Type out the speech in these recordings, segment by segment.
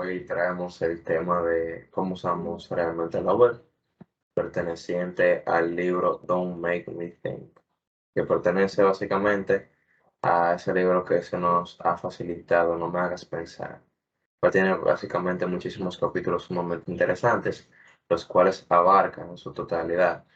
Hoy traemos el tema de cómo usamos realmente la web, perteneciente al libro Don't Make Me Think, que pertenece básicamente a ese libro que se nos ha facilitado, No me hagas pensar. Pues tiene básicamente muchísimos capítulos sumamente interesantes, los cuales abarcan en su totalidad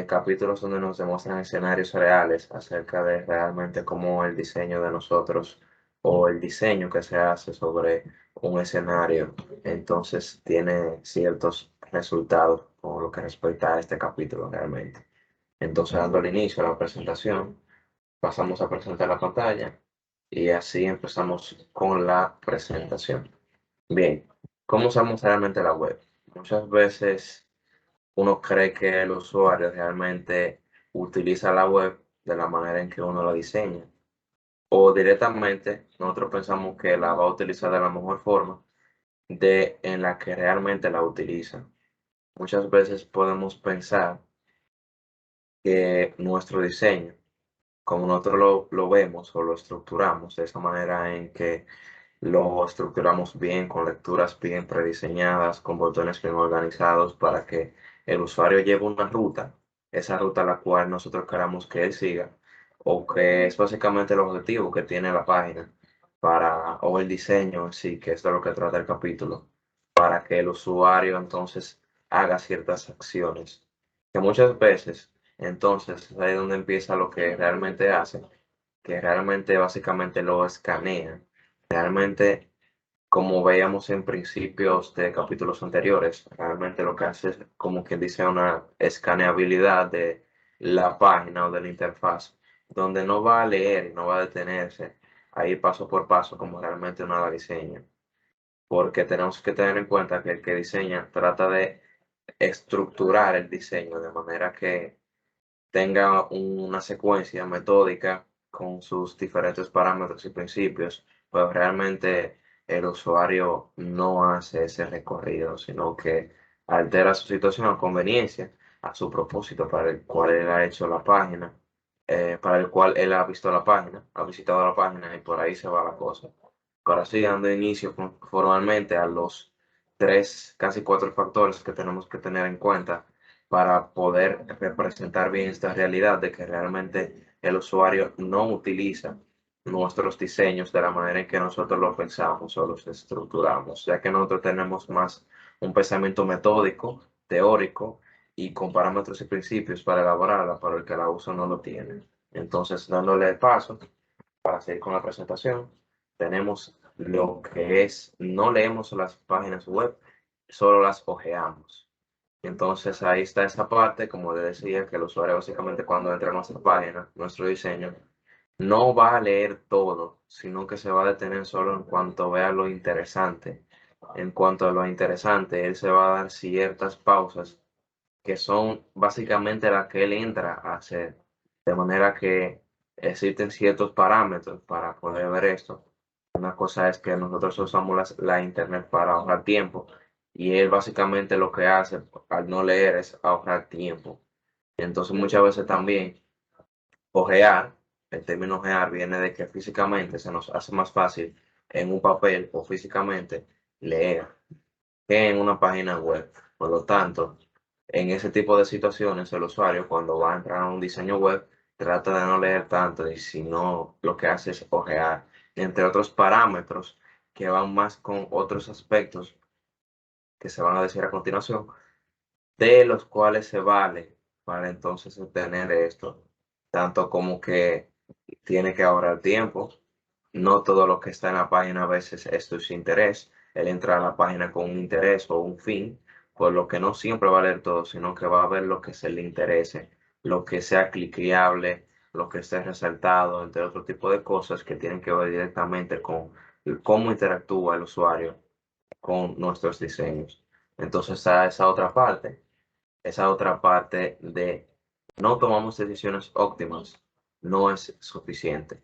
capítulos donde nos demuestran escenarios reales acerca de realmente cómo el diseño de nosotros o el diseño que se hace sobre un escenario, entonces tiene ciertos resultados con lo que respecta a este capítulo realmente. Entonces, dando el inicio a la presentación, pasamos a presentar la pantalla y así empezamos con la presentación. Bien, ¿cómo usamos realmente la web? Muchas veces uno cree que el usuario realmente utiliza la web de la manera en que uno la diseña. O directamente nosotros pensamos que la va a utilizar de la mejor forma en la que realmente la utiliza. Muchas veces podemos pensar que nuestro diseño, como nosotros lo vemos o lo estructuramos de esa manera en que lo estructuramos bien, con lecturas bien prediseñadas, con botones bien organizados para que el usuario lleve una ruta, esa ruta a la cual nosotros queramos que él siga, o que es básicamente el objetivo que tiene la página o el diseño en sí, que es de lo que trata el capítulo, para que el usuario entonces haga ciertas acciones, que muchas veces entonces es ahí donde empieza lo que realmente hace, que realmente básicamente lo escanea. Realmente, como veíamos en principios de capítulos anteriores, realmente lo que hace es como quien dice una escaneabilidad de la página o de la interfaz, donde no va a leer y no va a detenerse ahí paso por paso como realmente uno la diseña. Porque tenemos que tener en cuenta que el que diseña trata de estructurar el diseño de manera que tenga una secuencia metódica con sus diferentes parámetros y principios, pues realmente el usuario no hace ese recorrido, sino que altera su situación a conveniencia, a su propósito para el cual él ha hecho la página, para el cual él ha visto la página, ha visitado la página y por ahí se va la cosa. Ahora sí, dando inicio formalmente a los tres, casi cuatro factores que tenemos que tener en cuenta para poder representar bien esta realidad de que realmente el usuario no utiliza nuestros diseños de la manera en que nosotros los pensamos o los estructuramos, ya que nosotros tenemos más un pensamiento metódico, teórico y con parámetros y principios para elaborarla, pero el que la usa no lo tiene. Entonces, dándole el paso para seguir con la presentación, tenemos lo que es, no leemos las páginas web, solo las hojeamos. Entonces ahí está esa parte, como le decía, que el usuario básicamente cuando entra a nuestra página, nuestro diseño, no va a leer todo, sino que se va a detener solo en cuanto vea lo interesante. En cuanto a lo interesante, él se va a dar ciertas pausas que son básicamente las que él entra a hacer. De manera que existen ciertos parámetros para poder ver esto. Una cosa es que nosotros usamos la internet para ahorrar tiempo y él básicamente lo que hace al no leer es ahorrar tiempo. Entonces muchas veces también ojear, el término ojear viene de que físicamente se nos hace más fácil en un papel o físicamente leer que en una página web. Por lo tanto, en ese tipo de situaciones, el usuario cuando va a entrar a un diseño web trata de no leer tanto y si no, lo que hace es ojear, entre otros parámetros que van más con otros aspectos que se van a decir a continuación, de los cuales se vale para entonces obtener esto, tanto como que tiene que ahorrar tiempo. No todo lo que está en la página a veces es de su interés. Él entra a la página con un interés o un fin, por lo que no siempre va a leer todo, sino que va a ver lo que se le interese, lo que sea cliqueable, lo que esté resaltado, entre otro tipo de cosas que tienen que ver directamente con cómo interactúa el usuario con nuestros diseños. Entonces, esa otra parte de no tomamos decisiones óptimas, no es suficiente.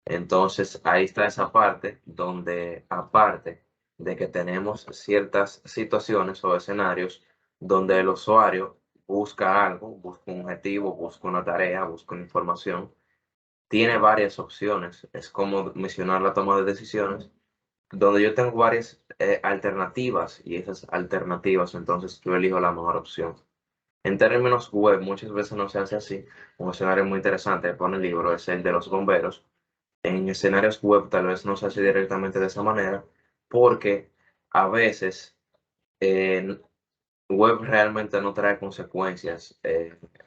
Entonces, ahí está esa parte donde, aparte de que tenemos ciertas situaciones o escenarios donde el usuario busca algo, busca un objetivo, busca una tarea, busca una información, tiene varias opciones. Es como mencionar la toma de decisiones donde yo tengo varias alternativas y esas alternativas, entonces yo elijo la mejor opción. En términos web, muchas veces no se hace así. Un escenario muy interesante que pone el libro es el de los bomberos. En escenarios web tal vez no se hace directamente de esa manera, porque a veces eh, web realmente no trae consecuencias,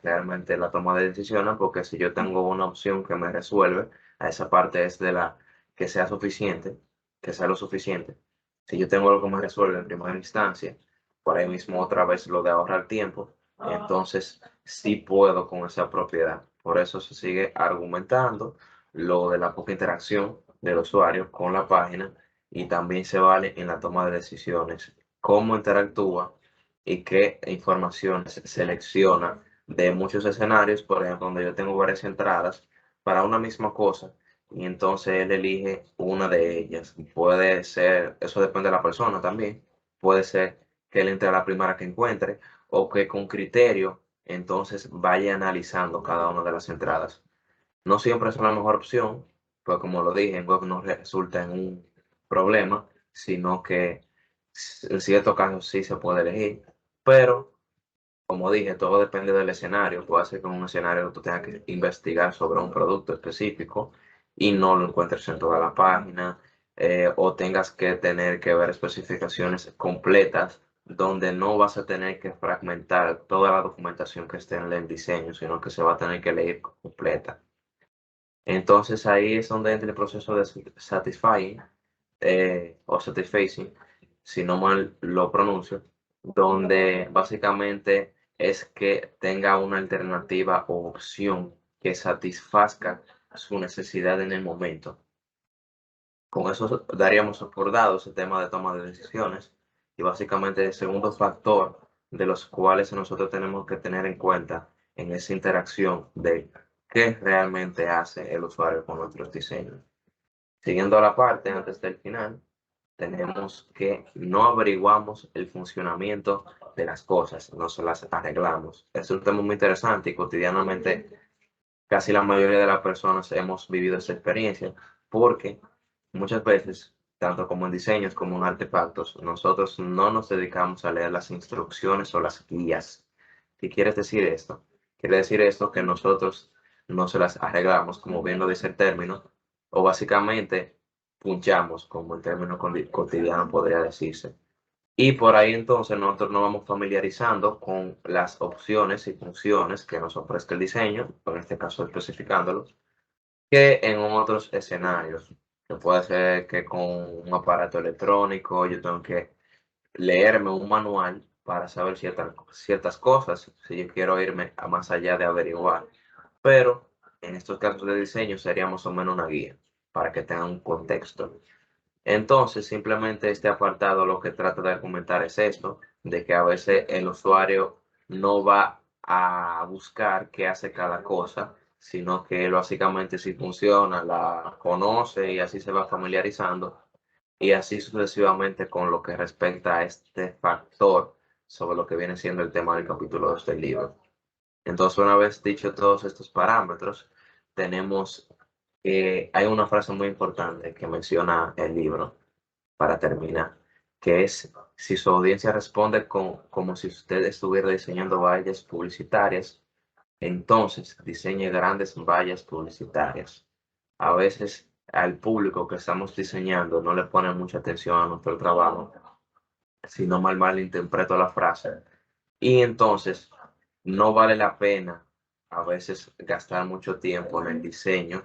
realmente la toma de decisiones, porque si yo tengo una opción que me resuelve, a esa parte es de la que sea suficiente, que sea lo suficiente. Si yo tengo algo que me resuelve en primera instancia, por ahí mismo otra vez lo de ahorrar tiempo, entonces sí puedo con esa propiedad. Por eso se sigue argumentando lo de la poca interacción del usuario con la página y también se vale en la toma de decisiones, cómo interactúa y qué información se selecciona de muchos escenarios, por ejemplo, donde yo tengo varias entradas para una misma cosa y entonces él elige una de ellas. Puede ser, eso depende de la persona también, puede ser que él entre a la primera que encuentre o que con criterio entonces vaya analizando cada una de las entradas. No siempre es la mejor opción, pues como lo dije, en web no resulta en un problema, sino que en ciertos casos sí se puede elegir, pero como dije, todo depende del escenario. Puede ser que en un escenario tú tengas que investigar sobre un producto específico y no lo encuentres en toda la página, o tengas que tener que ver especificaciones completas donde no vas a tener que fragmentar toda la documentación que esté en el diseño, sino que se va a tener que leer completa. Entonces ahí es donde entra el proceso de satisfying, o satisfacing, si no mal lo pronuncio, donde básicamente es que tenga una alternativa o opción que satisfazca su necesidad en el momento. Con eso daríamos por dado ese tema de toma de decisiones y básicamente el segundo factor de los cuales nosotros tenemos que tener en cuenta en esa interacción de qué realmente hace el usuario con nuestros diseños. Siguiendo la parte antes del final, tenemos que no averiguamos el funcionamiento de las cosas, no se las arreglamos. Es un tema muy interesante y cotidianamente casi la mayoría de las personas hemos vivido esa experiencia porque muchas veces, tanto como en diseños como en artefactos, nosotros no nos dedicamos a leer las instrucciones o las guías. ¿Qué quiere decir esto? Quiere decir esto que nosotros no se las arreglamos, como bien lo dice el término, o básicamente punchamos, como el término cotidiano podría decirse. Y por ahí entonces nosotros nos vamos familiarizando con las opciones y funciones que nos ofrece el diseño, en este caso especificándolos, que en otros escenarios, que puede ser que con un aparato electrónico yo tengo que leerme un manual para saber ciertas cosas, si yo quiero irme a más allá de averiguar. Pero en estos casos de diseño sería más o menos una guía para que tengan un contexto. Entonces, simplemente este apartado lo que trata de argumentar es esto, de que a veces el usuario no va a buscar qué hace cada cosa, sino que él básicamente si funciona, la conoce y así se va familiarizando y así sucesivamente con lo que respecta a este factor sobre lo que viene siendo el tema del capítulo 2 del libro. Entonces, una vez dicho todos estos parámetros, tenemos, hay una frase muy importante que menciona el libro para terminar, que es, si su audiencia responde como si usted estuviera diseñando vallas publicitarias, entonces diseñe grandes vallas publicitarias. A veces al público que estamos diseñando no le pone mucha atención a nuestro trabajo, sino mal interpreto la frase. Y entonces no vale la pena a veces gastar mucho tiempo en el diseño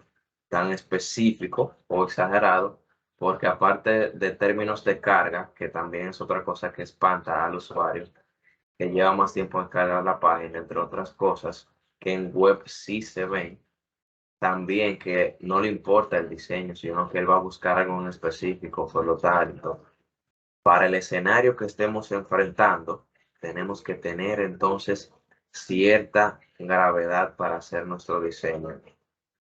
tan específico o exagerado, porque aparte de términos de carga, que también es otra cosa que espanta al usuario, que lleva más tiempo en cargar la página, entre otras cosas, que en web sí se ven, también que no le importa el diseño, sino que él va a buscar algo en específico, por lo tanto, para el escenario que estemos enfrentando, tenemos que tener entonces cierta gravedad para hacer nuestro diseño.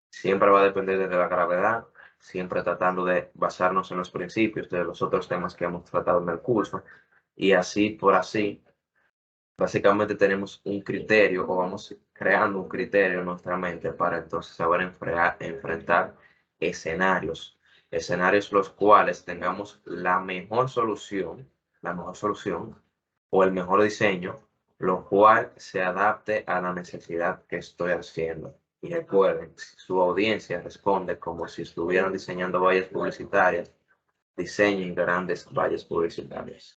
Siempre va a depender de la gravedad, siempre tratando de basarnos en los principios de los otros temas que hemos tratado en el curso. Y así por así, básicamente tenemos un criterio o vamos creando un criterio en nuestra mente para entonces saber enfrentar escenarios escenarios los cuales tengamos la mejor solución o el mejor diseño, lo cual se adapte a la necesidad que estoy haciendo. Y recuerden, si su audiencia responde como si estuvieran diseñando vallas publicitarias, diseñen grandes vallas publicitarias.